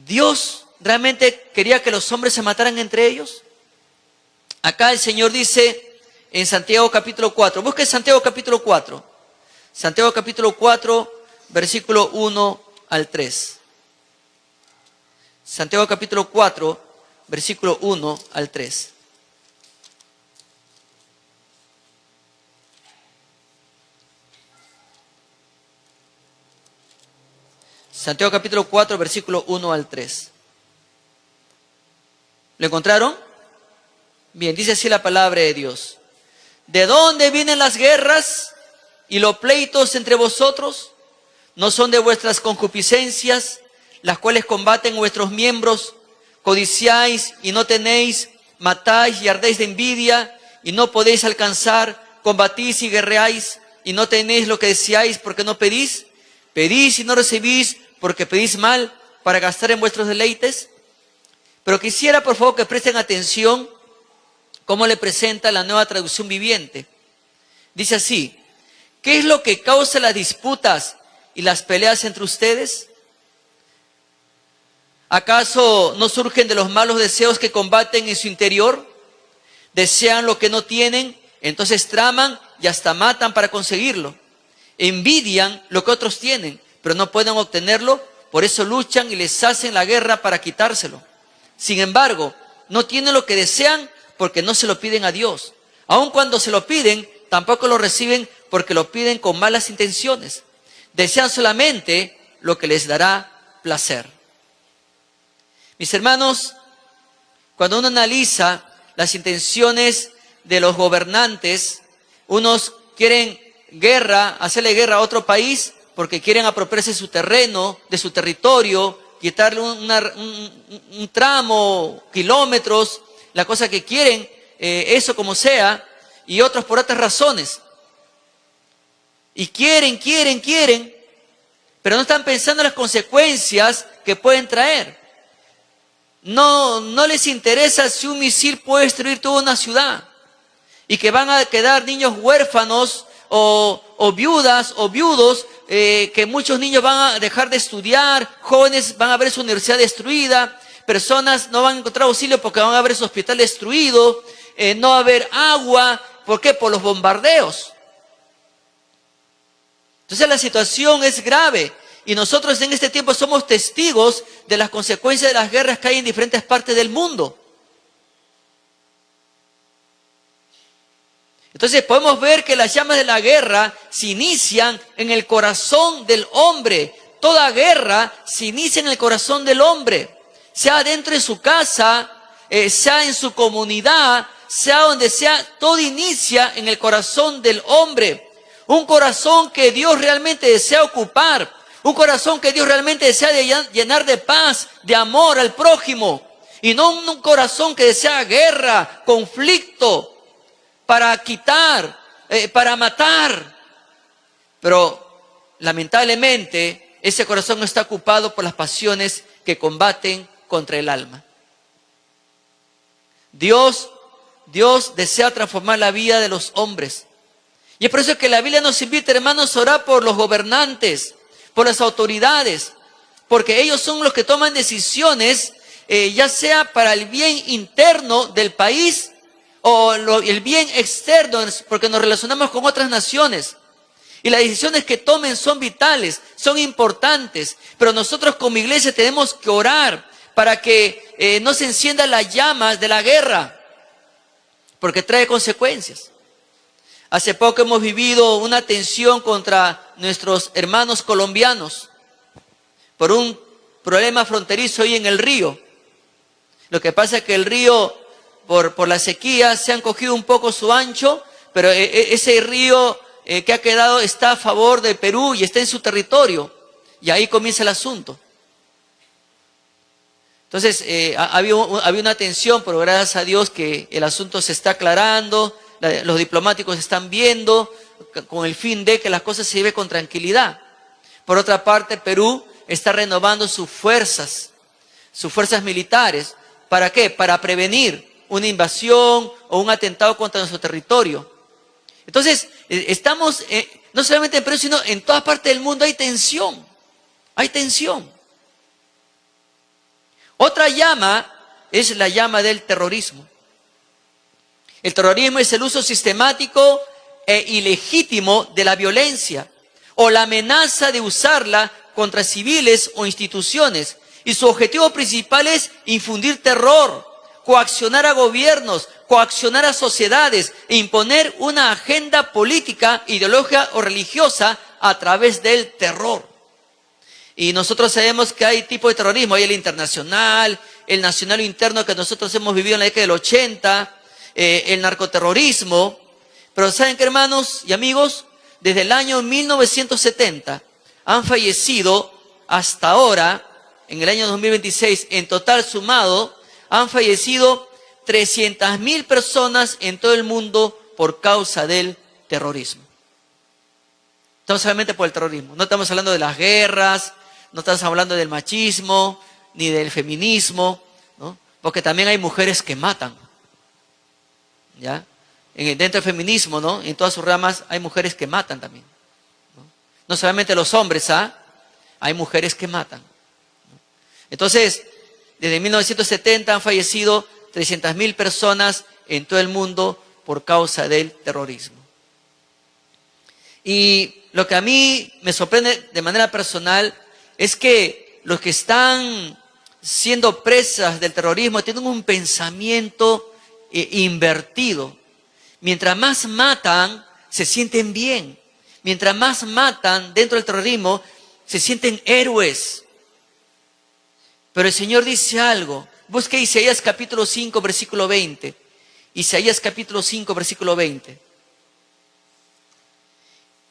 ¿Dios realmente quería que los hombres se mataran entre ellos? Acá el Señor dice en Santiago capítulo 4, busque Santiago capítulo 4, Santiago capítulo 4, versículo 1 al 3. Santiago capítulo 4, versículo 1 al 3. Santiago capítulo 4, versículo 1 al 3. ¿Lo encontraron? Bien, dice así la palabra de Dios. ¿De dónde vienen las guerras y los pleitos entre vosotros? ¿No son de vuestras concupiscencias, las cuales combaten vuestros miembros? Codiciáis y no tenéis, matáis y ardéis de envidia y no podéis alcanzar, combatís y guerreáis y no tenéis lo que deseáis porque no pedís. Pedís y no recibís porque pedís mal para gastar en vuestros deleites. Pero quisiera por favor que presten atención cómo le presenta la Nueva Traducción Viviente. Dice así: ¿qué es lo que causa las disputas y las peleas entre ustedes? ¿Acaso no surgen de los malos deseos que combaten en su interior? Desean lo que no tienen, entonces traman y hasta matan para conseguirlo. Envidian lo que otros tienen, pero no pueden obtenerlo, por eso luchan y les hacen la guerra para quitárselo. Sin embargo, no tienen lo que desean porque no se lo piden a Dios. Aun cuando se lo piden, tampoco lo reciben porque lo piden con malas intenciones. Desean solamente lo que les dará placer. Mis hermanos, cuando uno analiza las intenciones de los gobernantes, unos quieren hacerle guerra a otro país porque quieren apropiarse de su terreno, de su territorio, quitarle un tramo, kilómetros, la cosa que quieren, eso como sea, y otros por otras razones. Y quieren, pero no están pensando en las consecuencias que pueden traer. No les interesa si un misil puede destruir toda una ciudad y que van a quedar niños huérfanos o viudas o viudos, que muchos niños van a dejar de estudiar, jóvenes van a ver su universidad destruida, personas no van a encontrar auxilio porque van a ver su hospital destruido, no va a haber agua. ¿Por qué? Por los bombardeos. Entonces la situación es grave y nosotros en este tiempo somos testigos de las consecuencias de las guerras que hay en diferentes partes del mundo. Entonces podemos ver que las llamas de la guerra se inician en el corazón del hombre. Toda guerra se inicia en el corazón del hombre. Sea dentro de su casa, sea en su comunidad, sea donde sea, todo inicia en el corazón del hombre. Un corazón que Dios realmente desea ocupar. Un corazón que Dios realmente desea llenar de paz, de amor al prójimo. Y no un corazón que desea guerra, conflicto, para quitar, para matar. Pero lamentablemente ese corazón no está ocupado por las pasiones que combaten contra el alma. Dios desea transformar la vida de los hombres. Y es por eso que la Biblia nos invita, hermanos, a orar por los gobernantes, por las autoridades, porque ellos son los que toman decisiones, ya sea para el bien interno del país o el bien externo, porque nos relacionamos con otras naciones. Y las decisiones que tomen son vitales, son importantes, pero nosotros como iglesia tenemos que orar para que no se enciendan las llamas de la guerra, porque trae consecuencias. Hace poco hemos vivido una tensión contra nuestros hermanos colombianos por un problema fronterizo ahí en el río. Lo que pasa es que el río, por la sequía, se han cogido un poco su ancho, pero ese río que ha quedado está a favor de Perú y está en su territorio. Y ahí comienza el asunto. Entonces, había una tensión, pero gracias a Dios que el asunto se está aclarando, los diplomáticos están viendo, con el fin de que las cosas se lleven con tranquilidad. Por otra parte, Perú está renovando sus fuerzas militares. ¿Para qué? Para prevenir una invasión o un atentado contra nuestro territorio. Entonces, estamos, no solamente en Perú, sino en todas partes del mundo hay tensión. Hay tensión. Otra llama es la llama del terrorismo. El terrorismo es el uso sistemático e ilegítimo de la violencia o la amenaza de usarla contra civiles o instituciones. Y su objetivo principal es infundir terror, coaccionar a gobiernos, coaccionar a sociedades e imponer una agenda política, ideológica o religiosa a través del terror. Y nosotros sabemos que hay tipos de terrorismo, hay el internacional, el nacional o interno que nosotros hemos vivido en la década del 80, el narcoterrorismo. Pero ¿saben qué, hermanos y amigos? Desde el año 1970 han fallecido hasta ahora, en el año 2026, en total sumado, han fallecido 300.000 personas en todo el mundo por causa del terrorismo. Estamos solamente por el terrorismo. No estamos hablando de las guerras, no estamos hablando del machismo, ni del feminismo, ¿no? Porque también hay mujeres que matan. ¿Ya? Dentro del feminismo, ¿no? En todas sus ramas hay mujeres que matan también. No solamente los hombres, hay mujeres que matan. Entonces, desde 1970 han fallecido 300.000 personas en todo el mundo por causa del terrorismo. Y lo que a mí me sorprende de manera personal es que los que están siendo presas del terrorismo tienen un pensamiento invertido. Mientras más matan, se sienten bien. Mientras más matan dentro del terrorismo, se sienten héroes. Pero el Señor dice algo. Busque Isaías capítulo 5, versículo 20. Isaías capítulo 5, versículo 20.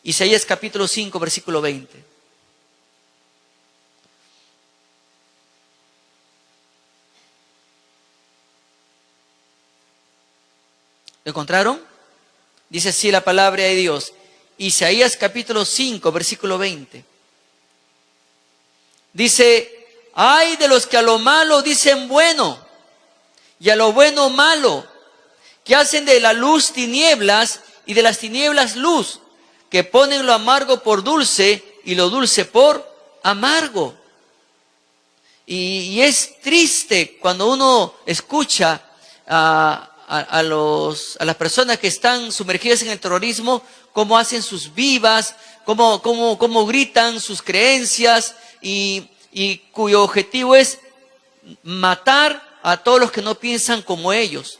Isaías capítulo 5, versículo 20. ¿Lo encontraron? Dice así la palabra de Dios. Isaías capítulo 5, versículo 20. Dice: ay de los que a lo malo dicen bueno, y a lo bueno malo, que hacen de la luz tinieblas y de las tinieblas luz, que ponen lo amargo por dulce y lo dulce por amargo. Y es triste cuando uno escucha a las personas que están sumergidas en el terrorismo, cómo hacen sus vivas, cómo gritan sus creencias y cuyo objetivo es matar a todos los que no piensan como ellos.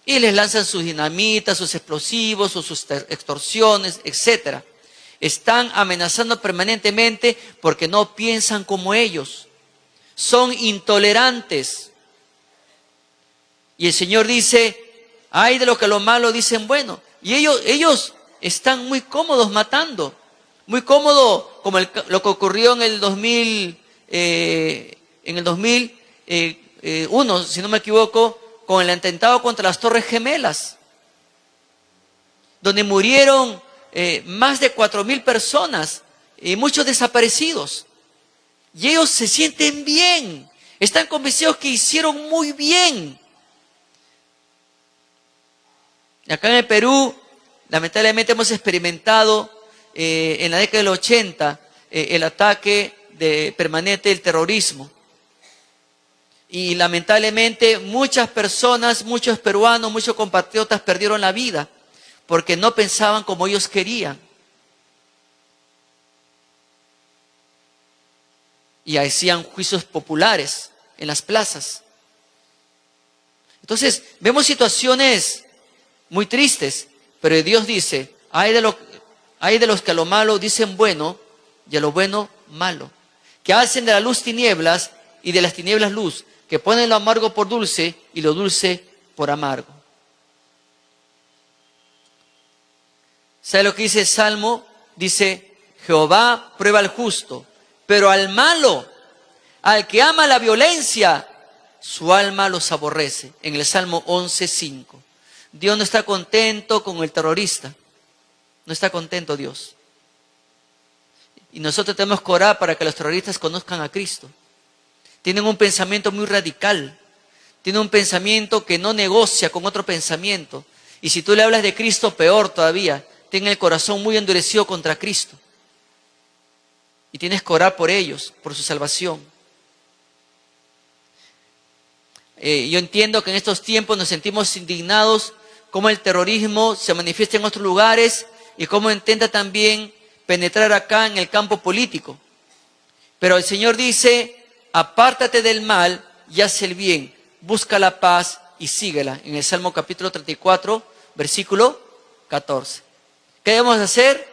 Y les lanzan sus dinamitas, sus explosivos o sus extorsiones, etc. Están amenazando permanentemente porque no piensan como ellos. Son intolerantes. Y el Señor dice: Ay de los que lo malo dicen bueno. Y ellos están muy cómodos matando. Muy cómodo, como lo que ocurrió en el 2001, si no me equivoco, con el atentado contra las Torres Gemelas, donde murieron más de 4.000 personas y muchos desaparecidos. Y ellos se sienten bien, están convencidos que hicieron muy bien. Acá en el Perú, lamentablemente hemos experimentado en la década del 80 el ataque permanente del terrorismo. Y lamentablemente muchas personas, muchos peruanos, muchos compatriotas perdieron la vida porque no pensaban como ellos querían. Y hacían juicios populares en las plazas. Entonces, vemos situaciones muy tristes, pero Dios dice, hay de los que a lo malo dicen bueno y a lo bueno malo, que hacen de la luz tinieblas y de las tinieblas luz, que ponen lo amargo por dulce y lo dulce por amargo. ¿Sabe lo que dice el Salmo? Dice, Jehová prueba al justo, pero al malo, al que ama la violencia, su alma los aborrece. En el Salmo 11:5. Dios no está contento con el terrorista. No está contento Dios. Y nosotros tenemos que orar para que los terroristas conozcan a Cristo. Tienen un pensamiento muy radical. Tienen un pensamiento que no negocia con otro pensamiento. Y si tú le hablas de Cristo, peor todavía. Tienen el corazón muy endurecido contra Cristo. Y tienes que orar por ellos, por su salvación. Yo entiendo que en estos tiempos nos sentimos indignados cómo el terrorismo se manifiesta en otros lugares y cómo intenta también penetrar acá en el campo político. Pero el Señor dice, apártate del mal y haz el bien, busca la paz y síguela. En el Salmo capítulo 34, versículo 14. ¿Qué debemos hacer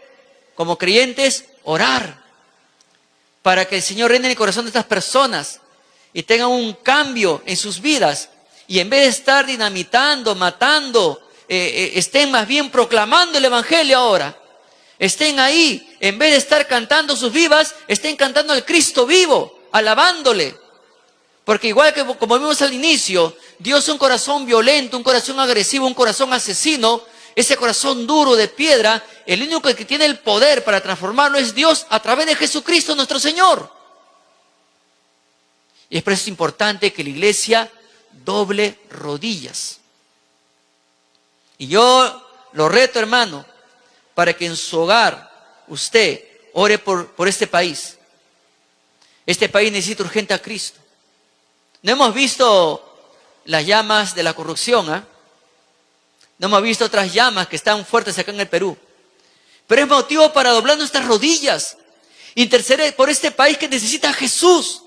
como creyentes? Orar para que el Señor reine en el corazón de estas personas y tengan un cambio en sus vidas. Y en vez de estar dinamitando, matando, estén más bien proclamando el Evangelio ahora. Estén ahí, en vez de estar cantando sus vivas, estén cantando al Cristo vivo, alabándole. Porque igual que como vimos al inicio, Dios es un corazón violento, un corazón agresivo, un corazón asesino. Ese corazón duro de piedra, el único que tiene el poder para transformarlo es Dios a través de Jesucristo nuestro Señor. Y es por eso importante que la iglesia doble rodillas. Y yo lo reto, hermano, para que en su hogar usted ore por este país. Este país necesita urgente a Cristo. No hemos visto las llamas de la corrupción, ¿eh? No hemos visto otras llamas que están fuertes acá en el Perú. Pero es motivo para doblar nuestras rodillas. Interceder por este país que necesita a Jesús.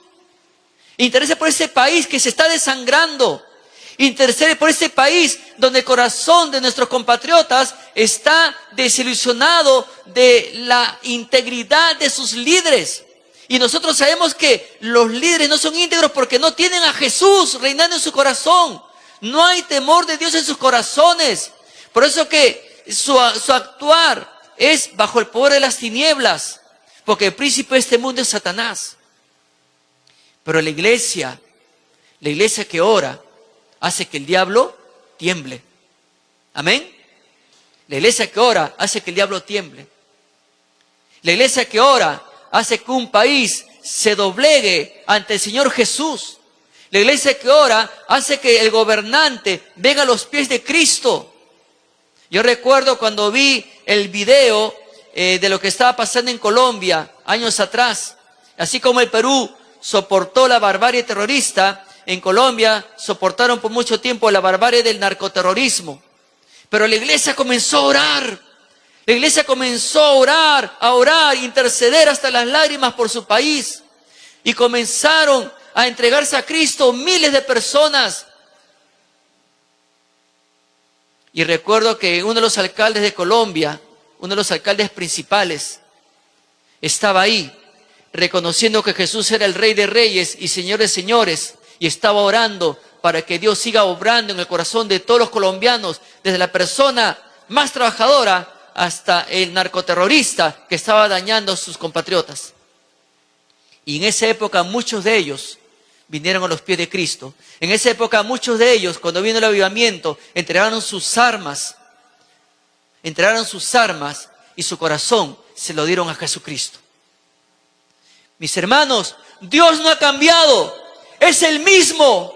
Interceder por este país que se está desangrando. Interceder por este país donde el corazón de nuestros compatriotas está desilusionado de la integridad de sus líderes. Y nosotros sabemos que los líderes no son íntegros porque no tienen a Jesús reinando en su corazón. No hay temor de Dios en sus corazones. Por eso que su actuar es bajo el poder de las tinieblas. Porque el príncipe de este mundo es Satanás. Pero la iglesia que ora, hace que el diablo tiemble. Amén. La iglesia que ora hace que el diablo tiemble. La iglesia que ora hace que un país se doblegue ante el Señor Jesús. La iglesia que ora hace que el gobernante venga a los pies de Cristo. Yo recuerdo cuando vi el video de lo que estaba pasando en Colombia años atrás. Así como el Perú soportó la barbarie terrorista, en Colombia soportaron por mucho tiempo la barbarie del narcoterrorismo. Pero la iglesia comenzó a orar. La iglesia comenzó a orar, interceder hasta las lágrimas por su país. Y comenzaron a entregarse a Cristo miles de personas. Y recuerdo que uno de los alcaldes de Colombia, uno de los alcaldes principales, estaba ahí, reconociendo que Jesús era el Rey de Reyes y Señor de Señores, y estaba orando para que Dios siga obrando en el corazón de todos los colombianos, desde la persona más trabajadora hasta el narcoterrorista que estaba dañando a sus compatriotas. Y en esa época muchos de ellos vinieron a los pies de Cristo. En esa época muchos de ellos, cuando vino el avivamiento, entregaron sus armas y su corazón se lo dieron a Jesucristo. Mis hermanos, Dios no ha cambiado, es el mismo.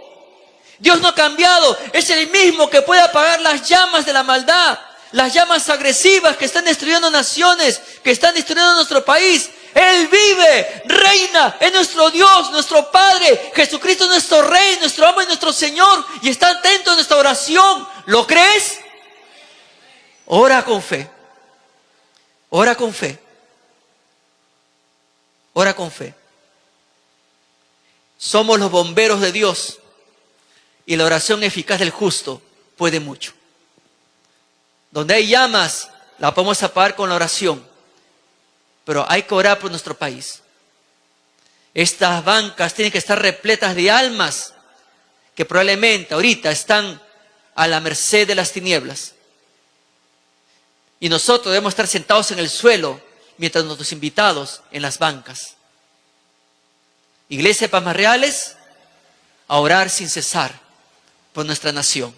Dios no ha cambiado, es el mismo que puede apagar las llamas de la maldad, las llamas agresivas que están destruyendo naciones, que están destruyendo nuestro país. Él vive, reina, es nuestro Dios, nuestro Padre. Jesucristo es nuestro Rey, nuestro amo y nuestro Señor, y está atento a nuestra oración. ¿Lo crees? Ora con fe. Ora con fe. Ora con fe. Somos los bomberos de Dios, y la oración eficaz del justo puede mucho. Donde hay llamas, la podemos apagar con la oración, pero hay que orar por nuestro país. Estas bancas tienen que estar repletas de almas que probablemente ahorita están a la merced de las tinieblas. Y nosotros debemos estar sentados en el suelo mientras nuestros invitados en las bancas. Iglesia de Palmas Reales, a orar sin cesar por nuestra nación,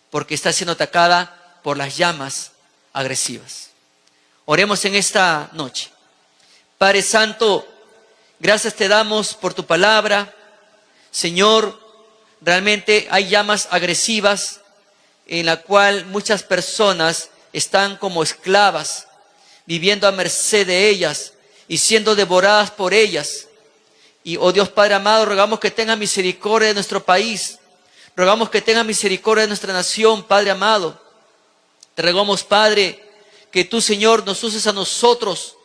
porque está siendo atacada por las llamas agresivas. Oremos en esta noche. Padre Santo, gracias te damos por tu palabra. Señor, realmente hay llamas agresivas en la cual muchas personas están como esclavas, viviendo a merced de ellas y siendo devoradas por ellas. Y, oh Dios Padre amado, rogamos que tenga misericordia de nuestro país. Rogamos que tenga misericordia de nuestra nación, Padre amado. Te rogamos, Padre, que tú, Señor, nos uses a nosotros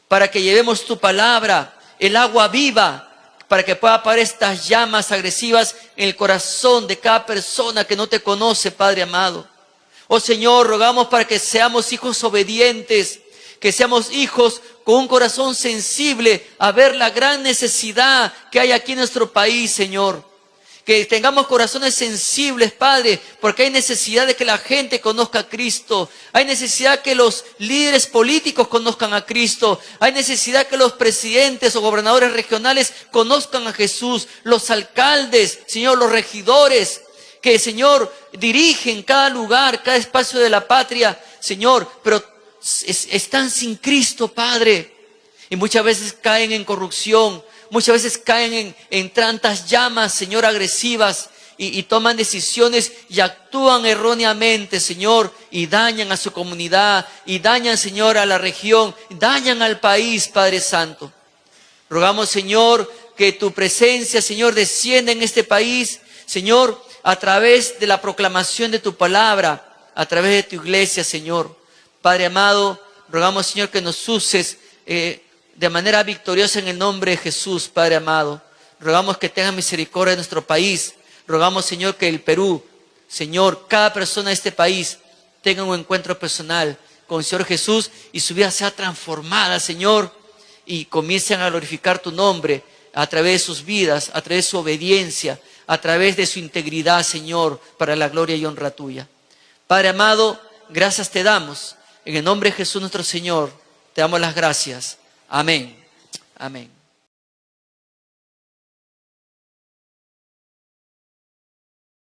para que llevemos tu palabra, el agua viva, para que pueda apagar estas llamas agresivas en el corazón de cada persona que no te conoce, Padre amado. Oh Señor, rogamos para que seamos hijos obedientes, que seamos hijos con un corazón sensible a ver la gran necesidad que hay aquí en nuestro país, Señor. Que tengamos corazones sensibles, Padre, porque hay necesidad de que la gente conozca a Cristo. Hay necesidad que los líderes políticos conozcan a Cristo. Hay necesidad que los presidentes o gobernadores regionales conozcan a Jesús. Los alcaldes, Señor, los regidores, que, Señor, dirigen cada lugar, cada espacio de la patria, Señor, pero están sin Cristo, Padre. Y muchas veces caen en corrupción. Muchas veces caen en tantas llamas, Señor, agresivas y toman decisiones y actúan erróneamente, Señor, y dañan a su comunidad, y dañan, Señor, a la región, dañan al país, Padre Santo. Rogamos, Señor, que tu presencia, Señor, descienda en este país, Señor, a través de la proclamación de tu palabra, a través de tu iglesia, Señor. Padre amado, rogamos, Señor, que nos uses de manera victoriosa en el nombre de Jesús, Padre amado. Rogamos que tenga misericordia de nuestro país. Rogamos, Señor, que el Perú, Señor, cada persona de este país tenga un encuentro personal con el Señor Jesús y su vida sea transformada, Señor, y comiencen a glorificar tu nombre a través de sus vidas, a través de su obediencia, a través de su integridad, Señor, para la gloria y honra tuya. Padre amado, gracias te damos. En el nombre de Jesús nuestro Señor, te damos las gracias. Amén. Amén.